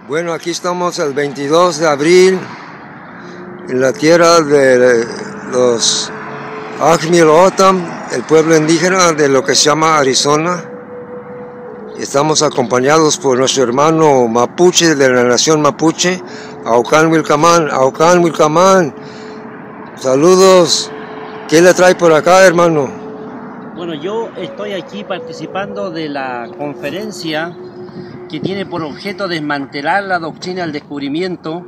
Bueno, aquí estamos el 22 de abril en la tierra de los Ajmil Otam, el pueblo indígena de lo que se llama Arizona. Estamos acompañados por nuestro hermano mapuche de la nación mapuche, Aucan Wilcamán. Aucan Wilcamán, saludos. ¿Qué le trae por acá, hermano? Bueno, yo estoy aquí participando de la conferencia que tiene por objeto desmantelar la doctrina del descubrimiento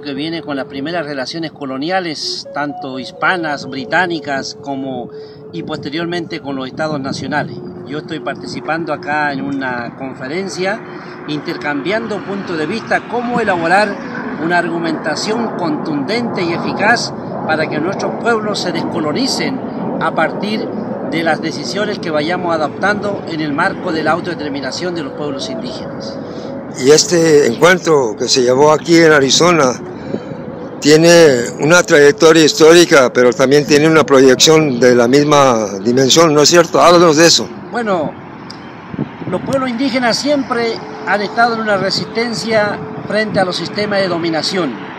que viene con las primeras relaciones coloniales, tanto hispanas, británicas, y posteriormente con los estados nacionales. Yo estoy participando acá en una conferencia, intercambiando puntos de vista, cómo elaborar una argumentación contundente y eficaz para que nuestros pueblos se descolonicen a partir de las decisiones que vayamos adoptando en el marco de la autodeterminación de los pueblos indígenas. Y este encuentro que se llevó aquí en Arizona tiene una trayectoria histórica, pero también tiene una proyección de la misma dimensión, ¿no es cierto? Háblanos de eso. Bueno, los pueblos indígenas siempre han estado en una resistencia frente a los sistemas de dominación,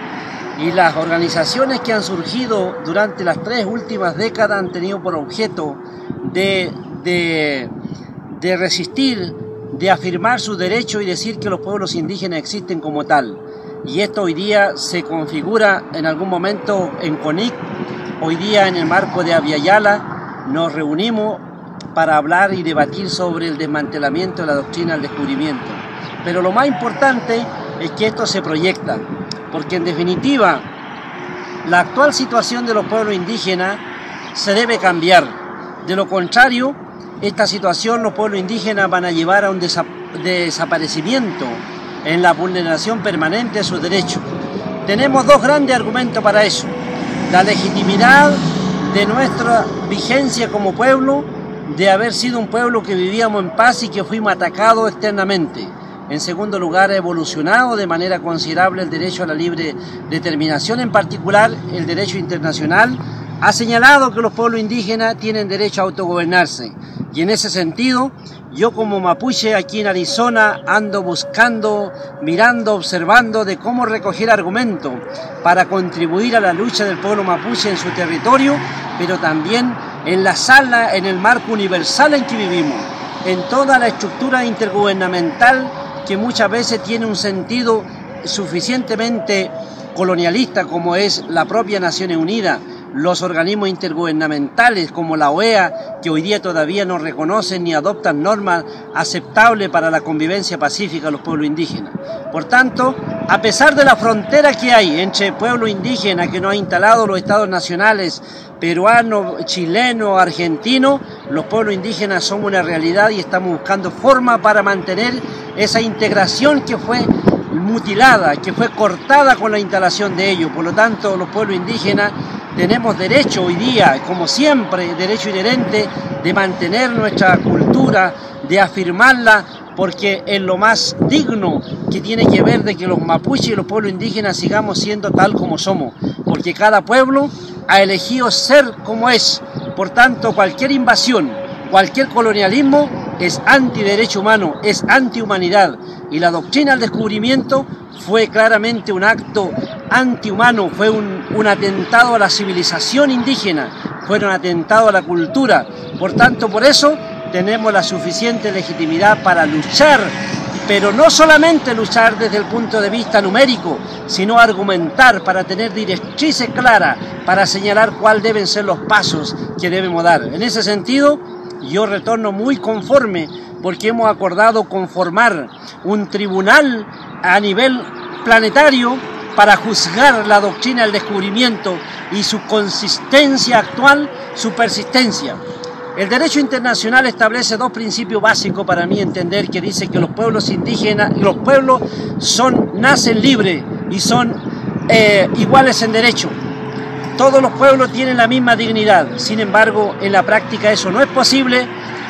y las organizaciones que han surgido durante las 3 últimas décadas han tenido por objeto de resistir, de afirmar su derecho y decir que los pueblos indígenas existen como tal. Y esto hoy día se configura en algún momento en CONIC. Hoy día, en el marco de Abya Yala, nos reunimos para hablar y debatir sobre el desmantelamiento de la doctrina del descubrimiento. Pero lo más importante es que esto se proyecta, porque en definitiva la actual situación de los pueblos indígenas se debe cambiar. De lo contrario, esta situación los pueblos indígenas van a llevar a un desaparecimiento en la vulneración permanente de sus derechos. Tenemos 2 grandes argumentos para eso: la legitimidad de nuestra vigencia como pueblo, de haber sido un pueblo que vivíamos en paz y que fuimos atacados externamente. En segundo lugar, ha evolucionado de manera considerable el derecho a la libre determinación, en particular el derecho internacional ha señalado que los pueblos indígenas tienen derecho a autogobernarse. Y en ese sentido, yo como mapuche aquí en Arizona ando buscando, mirando, observando de cómo recoger argumentos para contribuir a la lucha del pueblo mapuche en su territorio, pero también en la sala, en el marco universal en que vivimos, en toda la estructura intergubernamental que muchas veces tiene un sentido suficientemente colonialista, como es la propia Naciones Unidas, los organismos intergubernamentales como la OEA, que hoy día todavía no reconocen ni adoptan normas aceptables para la convivencia pacífica de los pueblos indígenas. Por tanto, a pesar de la frontera que hay entre pueblos indígenas que nos han instalado los estados nacionales peruano, chileno, argentino, los pueblos indígenas somos una realidad y estamos buscando formas para mantener esa integración que fue mutilada, que fue cortada con la instalación de ellos. Por lo tanto, los pueblos indígenas tenemos derecho hoy día, como siempre, derecho inherente de mantener nuestra cultura, de afirmarla, porque es lo más digno que tiene que ver de que los mapuches y los pueblos indígenas sigamos siendo tal como somos, porque cada pueblo ha elegido ser como es. Por tanto, cualquier invasión, cualquier colonialismo es antiderecho humano, es antihumanidad, y la doctrina del descubrimiento fue claramente un acto antihumano, fue un atentado a la civilización indígena, fue un atentado a la cultura. Por tanto, por eso tenemos la suficiente legitimidad para luchar, pero no solamente luchar desde el punto de vista numérico, sino argumentar para tener directrices claras, para señalar cuáles deben ser los pasos que debemos dar. En ese sentido, yo retorno muy conforme, porque hemos acordado conformar un tribunal a nivel planetario para juzgar la doctrina del descubrimiento y su consistencia actual, su persistencia. El derecho internacional establece 2 principios básicos para mí entender, que dice que los pueblos indígenas, los pueblos nacen libres y son iguales en derecho. Todos los pueblos tienen la misma dignidad. Sin embargo, en la práctica eso no es posible,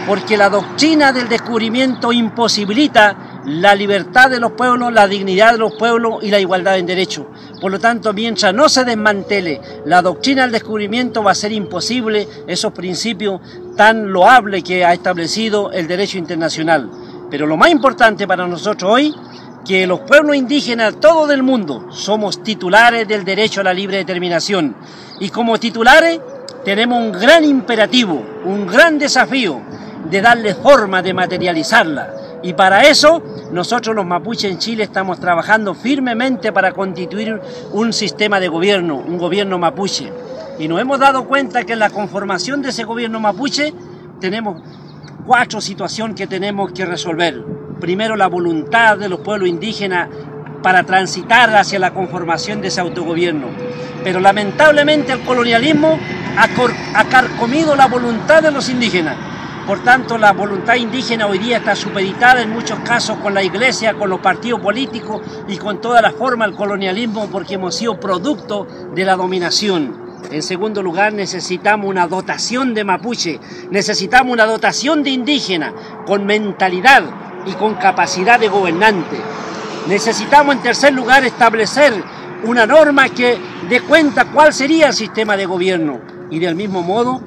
porque la doctrina del descubrimiento imposibilita la libertad de los pueblos, la dignidad de los pueblos y la igualdad en derecho. Por lo tanto, mientras no se desmantele la doctrina del descubrimiento, va a ser imposible esos principios tan loables que ha establecido el derecho internacional. Pero lo más importante para nosotros hoy, que los pueblos indígenas, todo del mundo, somos titulares del derecho a la libre determinación. Y como titulares tenemos un gran imperativo, un gran desafío de darle forma, de materializarla. Y para eso, nosotros los mapuches en Chile estamos trabajando firmemente para constituir un sistema de gobierno, un gobierno mapuche. Y nos hemos dado cuenta que en la conformación de ese gobierno mapuche tenemos 4 situaciones que tenemos que resolver. Primero, la voluntad de los pueblos indígenas para transitar hacia la conformación de ese autogobierno. Pero lamentablemente el colonialismo ha carcomido la voluntad de los indígenas. Por tanto, la voluntad indígena hoy día está supeditada en muchos casos con la iglesia, con los partidos políticos y con toda la forma del colonialismo, porque hemos sido producto de la dominación. En segundo lugar, necesitamos una dotación de mapuche, necesitamos una dotación de indígena con mentalidad y con capacidad de gobernante. Necesitamos, en tercer lugar, establecer una norma que dé cuenta cuál sería el sistema de gobierno y del mismo modo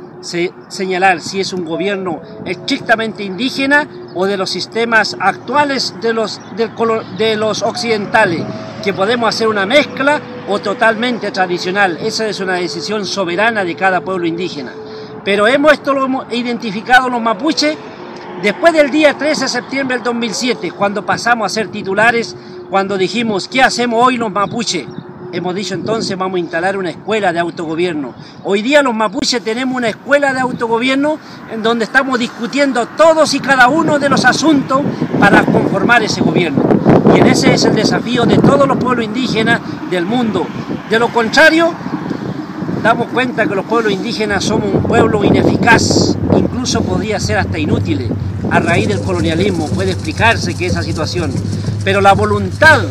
señalar si es un gobierno estrictamente indígena o de los sistemas actuales de los occidentales, que podemos hacer una mezcla o totalmente tradicional. Esa es una decisión soberana de cada pueblo indígena. Pero esto lo hemos identificado los mapuches después del día 13 de septiembre del 2007, cuando pasamos a ser titulares, cuando dijimos, ¿qué hacemos hoy los mapuches? Hemos dicho entonces, vamos a instalar una escuela de autogobierno. Hoy día los mapuches tenemos una escuela de autogobierno en donde estamos discutiendo todos y cada uno de los asuntos para conformar ese gobierno. Y ese es el desafío de todos los pueblos indígenas del mundo. De lo contrario, damos cuenta que los pueblos indígenas somos un pueblo ineficaz, incluso podría ser hasta inútil. A raíz del colonialismo puede explicarse que esa situación. Pero la voluntad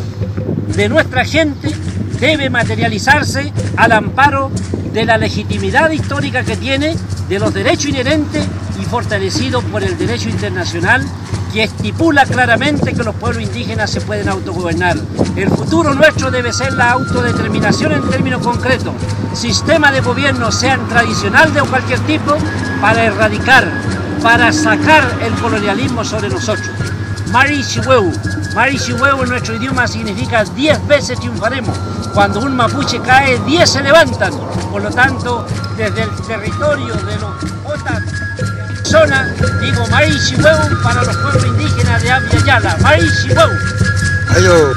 de nuestra gente debe materializarse al amparo de la legitimidad histórica que tiene, de los derechos inherentes y fortalecidos por el derecho internacional, que estipula claramente que los pueblos indígenas se pueden autogobernar. El futuro nuestro debe ser la autodeterminación en términos concretos, sistema de gobierno, sean tradicional de cualquier tipo, para erradicar, para sacar el colonialismo sobre nosotros. Mari Chihueu. Mari Chihueu en nuestro idioma significa 10 veces triunfaremos. Cuando un mapuche cae, 10 se levantan. Por lo tanto, desde el territorio de los otras zonas, digo Mari Chihueu para los pueblos indígenas de Abya Yala. Mari Chihueu. Ayo.